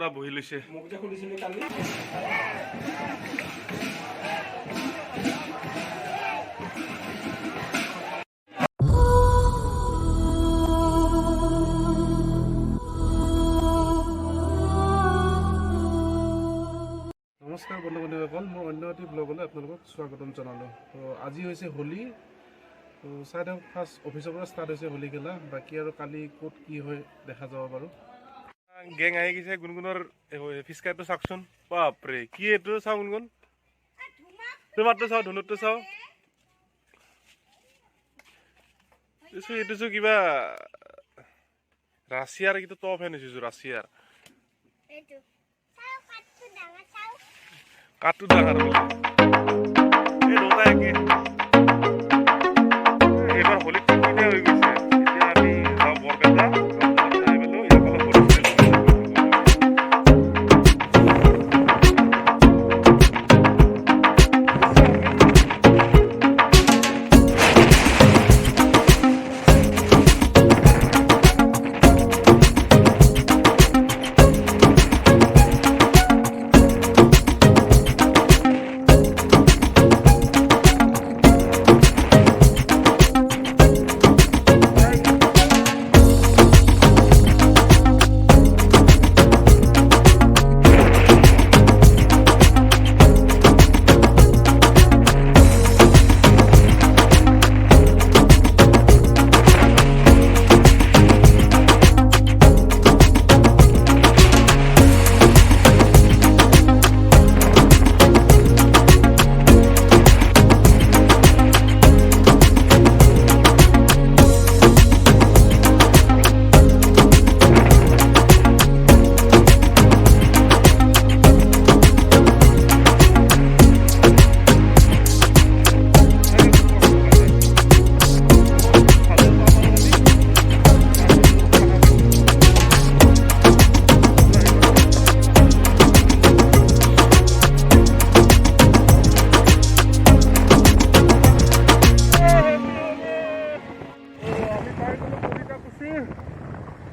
পুৰা বহি লৈছে। মোক যে খুলিছিলি কালি নমস্কাৰ বন্ধু বান্ধৱীসকল, মোৰ অন্য এটি ব্লগলৈ আপোনালোকক স্বাগতম জনালোঁ। তো আজি হৈছে হোলী। তো চাই থাকক, ফাৰ্ষ্ট অফিচৰ পৰা ষ্টাৰ্ট হৈছে হোলী খেলা। বাকী আৰু কালি ক'ত কি হয় দেখা যাব বাৰু। গেং আহি গৈছে। গুণগুণৰ ফিচকাৰটো চাওকচোন, বাপৰে কি এইটো চাওঁ গুণগুণ, তোমাৰটো চাওঁ, ধুনুৰটো চাওঁ, এইটো কিবা ৰাছিয়াৰ কিন্তু টপ হেন হৈছে ৰাছিয়াৰ কাঠটো ডাঙৰ বোলে। এই দুটা একে এইবাৰ হোলীত কিনে হৈ গৈছে। এতিয়া আমি যাওঁ বৰপেটা,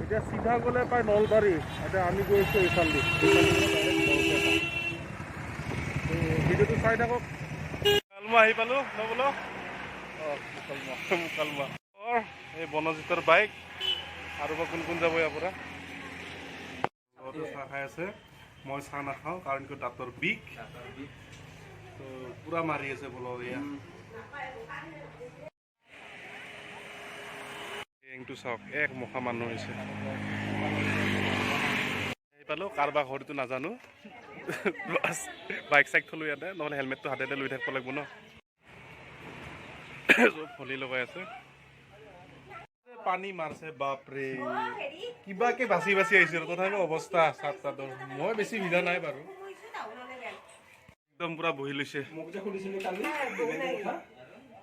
এতিয়া চিধা গ'লে পাই নলবাৰী। এতিয়া আমি গৈছোঁ এইফালে ভিডিঅ'টো চাই থাকক। মুকালমা আহি পালোঁ ন বোলো। মুকালমা এই বনজিতৰ বাইক আৰু বা কোন কোন যাব ইয়াৰ পৰা। চাহ খাই আছে, মই চাহ নাখাওঁ কাৰণ কিয় দাঁতৰ বিষ। তো পূৰা মাৰি আছে বোলো এয়া। গেংটো চাওক, এক মখা মানুহ হৈছে। আহি পালোঁ, কাৰোবাৰ ঘৰটো নাজানো। বাইক চাইক থলোঁ ইয়াতে, নহ'লে হেলমেটটো হাতেতে লৈ থাকিব লাগিব ন। চব হোলী লগাই আছে, পানী মাৰছে বাপৰে। কিবাকে বাচি বাচি আহিছোঁ, তথাপিও অৱস্থা চাত চাতৰ। মই বেছি ভিজা নাই বাৰু, একদম পুৰা বহি লৈছে। মোক যে খুলিছিলি কালি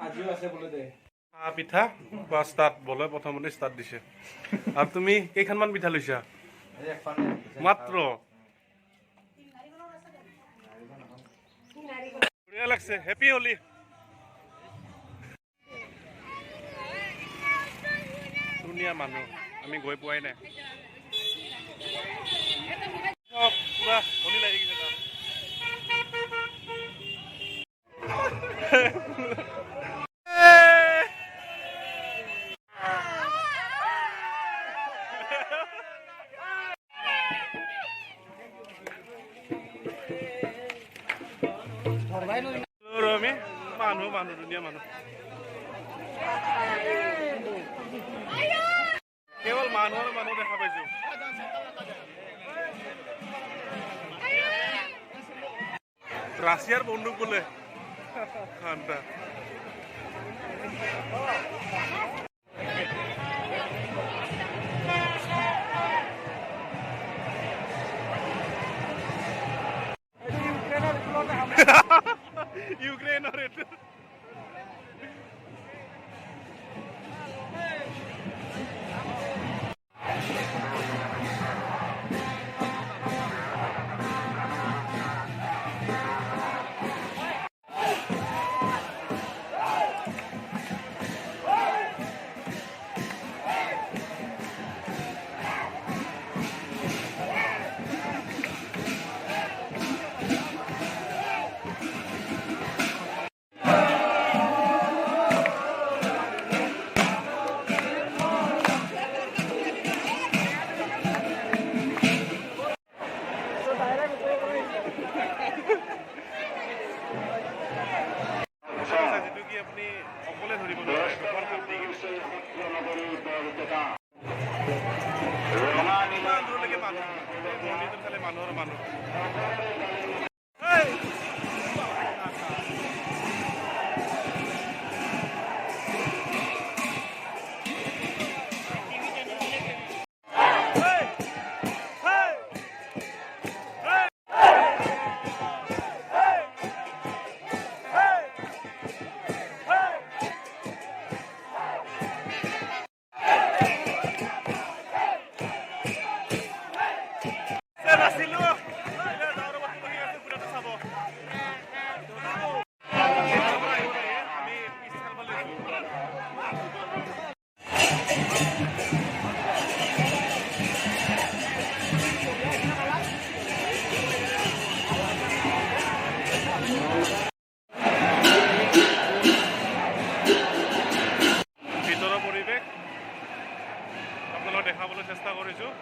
আজিও আছে বোলে দে। চাহ পিঠা বা ষ্টাৰ্ট বলে প্ৰথমতে ষ্টাৰ্ট দিছে। আৰু তুমি কেইখনমান পিঠা লৈছা মাত্ৰ? বঢ়িয়া লাগছে। হেপী হোলী। ধুনীয়া মানুহ, আমি গৈ পোৱাই নাই। পুৰা হোলী লাগি গৈছে তাত। মানুহ ধুনীয়া মানুহ, কেৱল মানুহৰ মানুহ দেখা পাইছো। ৰাশিয়াৰ বন্দুক বলে খানটা। ইউক্ৰেনেৰ এটা ভিতৰত খালি মানুহৰ মানুহ ভিতৰৰ পৰিৱেশ আপোনালোকক দেখাবলৈ চেষ্টা কৰিছোঁ।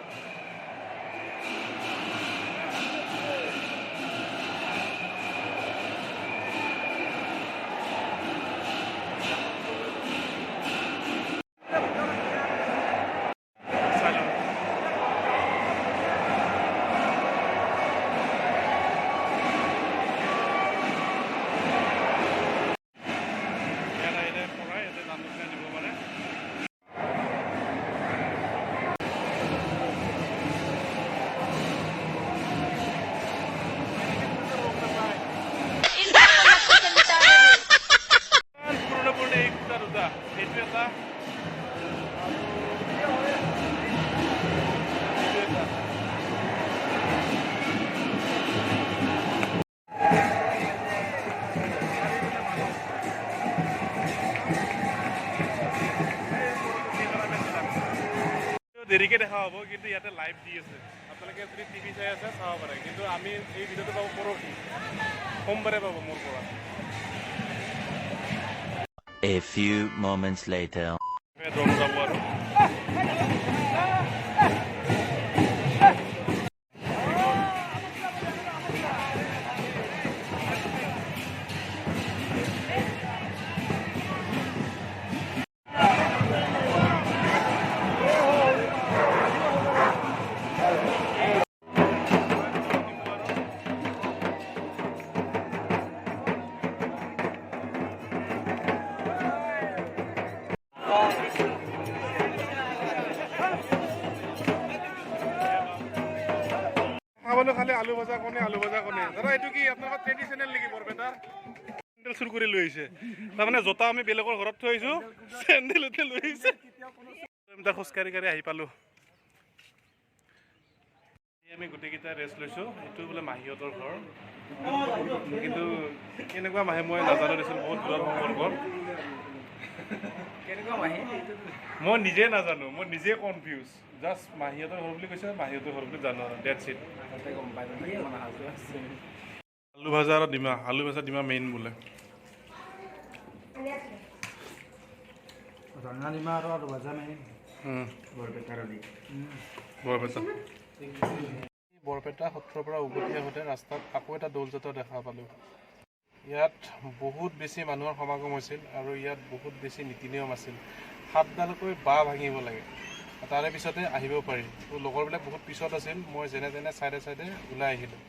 দেৰিকে দেখা হ'ব, কিন্তু ইয়াতে লাইভ দি আছে। আপোনালোকে যদি টিভি চাই আছে চাব পাৰে, কিন্তু আমি এই ভিডিঅ'টো পাব পৰহি, সোমবাৰে পাব মোৰ পৰা। A few moments later. Drone যাব আৰু খাবলৈ খালি আলু ভজা কণে দাদা এইটো কি আপোনালোকৰ ট্ৰেডিশ্যনেল নেকি বৰপেটাৰ? চেণ্ডেল চুৰ কৰি লৈ আহিছে। তাৰমানে জোতা আমি বেলেগৰ ঘৰত থৈ আহিছোঁ, চেণ্ডেলতে লৈ আহিছে। খোজকাঢ়ি আহি পালোঁ। আমি গোটেইকেইটা ৰেষ্ট লৈছোঁ। এইটো বোলে মাহীহঁতৰ ঘৰ, কিন্তু কেনেকুৱা মাহী মই নাজানো দিছিল, বহুত দূৰৰ সম্পৰ্ক। মই নিজে নাজানো, মই নিজে কনফিউজ। জাষ্ট মাহীহঁতৰ ঘৰ বুলি কৈছে, মাহীহঁতৰ ঘৰ বুলি জানো আৰু ডেটছ ইট। আলু ভাজা আৰু ডিমা, আলু ভাজা ডিমা মেইন বোলে। ৰঙা ডিমা আৰু আলু ভাজা মেইন বৰপেটা সত্ৰৰ পৰা উভতি আহোঁতে ৰাস্তাত আকৌ এটা দৌল যাত্ৰা দেখা পালোঁ। ইয়াত বহুত বেছি মানুহৰ সমাগম হৈছিল আৰু ইয়াত বহুত বেছি নীতি নিয়ম আছিল। 7ডালকৈ বাঁহ ভাঙিব লাগে, তাৰে পিছতে আহিব পাৰি। তো লগৰবিলাক বহুত পিছত আছিল, মই যেনে তেনে চাইডে ওলাই আহিলোঁ।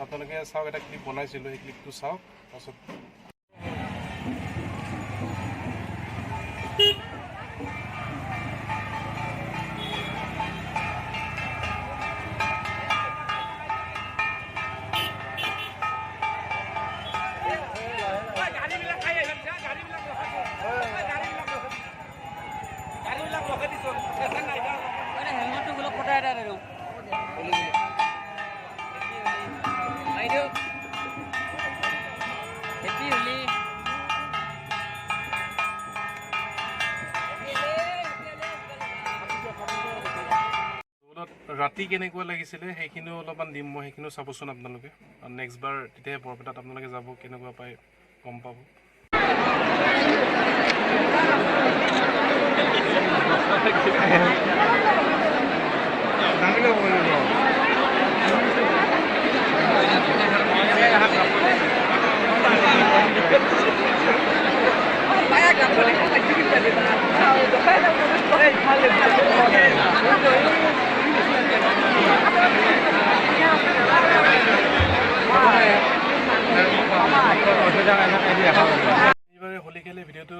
আপোনালোকে চাওক, এটা ক্লিপ বনাইছিলোঁ, সেই ক্লিপটো চাওক। তাৰপাছত ৰাতি কেনেকুৱা লাগিছিলে সেইখিনিও অলপমান দিম মই, সেইখিনিও চাবচোন আপোনালোকে। নেক্সট বাৰ তেতিয়াহে বৰপেটাত আপোনালোকে যাব, কেনেকুৱা পায় গম পাব।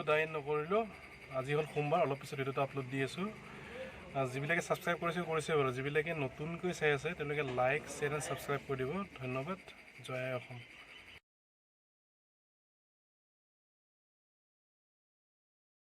দাই নকৰিলোঁ আজি হ'ল সোমবাৰ অলপ পিছত ভিডিঅ'টো আপলোড দি আছোঁ যিবিলাকে ছাবস্ক্ৰাইব কৰিছে বাৰু যিবিলাকে নতুনকৈ চাই আছে তেওঁলোকে লাইক শ্বেয়াৰ এণ্ড ছাবস্ক্ৰাইব কৰি দিব ধন্যবাদ জয় অসম